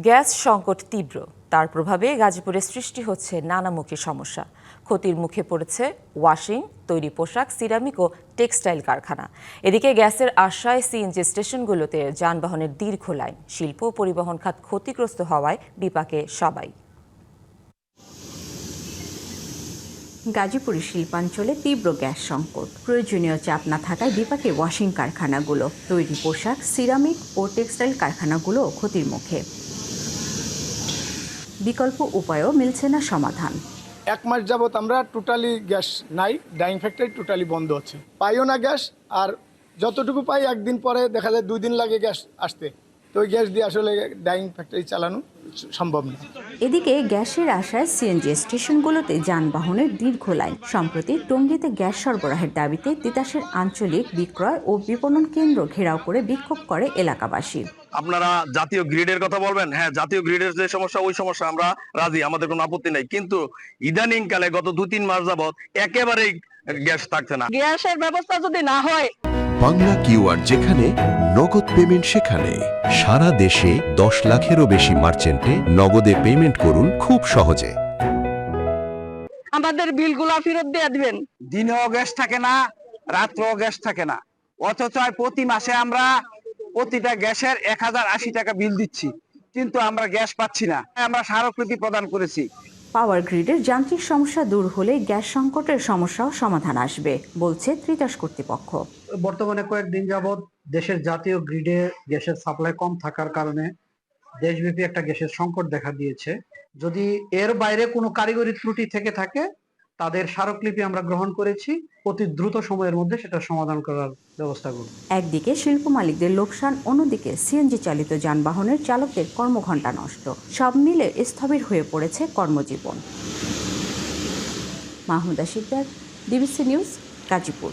Gas সংকট তীব্র, তার প্রভাবে গাজীপুরে সৃষ্টি হচ্ছে নানামুখী সমস্যা। ক্ষতির মুখে পড়েছে ওয়াশিং, তৈরি পোশাক, সিরামিক ও টেক্সটাইল কারখানা। এদিকে গ্যাসের আশায় সিএনজি স্টেশনগুলোতে যানবাহনের দীর্ঘ লাইন। শিল্প ও পরিবহন খাত ক্ষতিগ্রস্ত হওয়ায় বিপাকে সবাই। গাজীপুরের শিল্পাঞ্চলে তীব্র গ্যাস সংকট, প্রয়োজনীয় চাপ না থাকায় বিপাকে ওয়াশিং কারখানাগুলো, তৈরি পোশাক, সিরামিক ও টেক্সটাইল কারখানাগুলো ক্ষতির মুখে। বিকল্প উপায়ও মিলছে না সমাধান। 1 মাস যাবত আমরা টোটালি গ্যাস নাই, ডাইং ফ্যাক্টরি টোটালি বন্ধ আছে, পাইও না গ্যাস। আর যতটুকু পাই একদিন পরে দেখা যায় 2 দিন লাগে গ্যাস আসতে। তো ওই গ্যাস দিয়ে আসলে ডাইং ফ্যাক্টরি চালানো সম্ভব না। এদিকে গ্যাসের আশায় সিএনজি স্টেশনগুলোতে যানবাহনের দীর্ঘ লাইন। সম্প্রতি টঙ্গীতে গ্যাস সরবরাহের দাবিতে তিতাসের আঞ্চলিক বিক্রয় ও বিপণন কেন্দ্র ঘেরাও করে বিক্ষোভ করে এলাকাবাসী। আপনারা জাতীয় গ্রিডের কথা বলবেন, হ্যাঁ, জাতীয় গ্রিডের যে সমস্যা, ওই সমস্যা আমরা রাজি, আমাদের কোনো আপত্তি নাই। কিন্তু ইদানিং কালে গত 2-3 মাস যাবত একেবারেই গ্যাস থাকছে না। গ্যাসের ব্যবস্থা যদি না হয়, বাংলা কিউআর যেখানে, নগদ পেমেন্ট সেখানে। সারা দেশে 10 লাখেরও বেশি মার্চেন্টে নগদে পেমেন্ট করুন খুব সহজে। আমাদের বিলগুলো ফেরত দিয়ে দিবেন। দিনেও গ্যাস থাকে না, রাত্রেও গ্যাস থাকে না, অথচ প্রতি মাসে আমরা প্রতিটা গ্যাসের 1080 টাকা বিল দিচ্ছি, কিন্তু আমরা গ্যাস পাচ্ছি না। আমরা স্মারকলিপি প্রদান করেছি। পাওয়ার গ্রিডের যান্ত্রিক সমস্যা দূর হলে গ্যাস সংকটের সমস্যাও সমাধান আসবে বলছে তিতাস কর্তৃপক্ষ। বর্তমানে কয়েকদিন যাবৎ দেশের জাতীয় গ্রিডে গ্যাসের সাপ্লাই কম থাকার কারণে দেশব্যাপী একটা গ্যাসের সংকট দেখা দিয়েছে। যদি এর বাইরে কোনো কারিগরি ত্রুটি থেকে থাকে, তাদের স্মারকলিপি আমরা গ্রহণ করেছি, অতি দ্রুত সময়ের মধ্যে সেটা সমাধান করার ব্যবস্থা করব। একদিকে শিল্প মালিকদের লোকসান, অন্যদিকে সিএনজি চালিত যানবাহনের চালকদের কর্মঘণ্টা নষ্ট। সব মিলে স্থবির হয়ে পড়েছে কর্মজীবন। Mahmuda Sikdar, DBC news, Gazipur.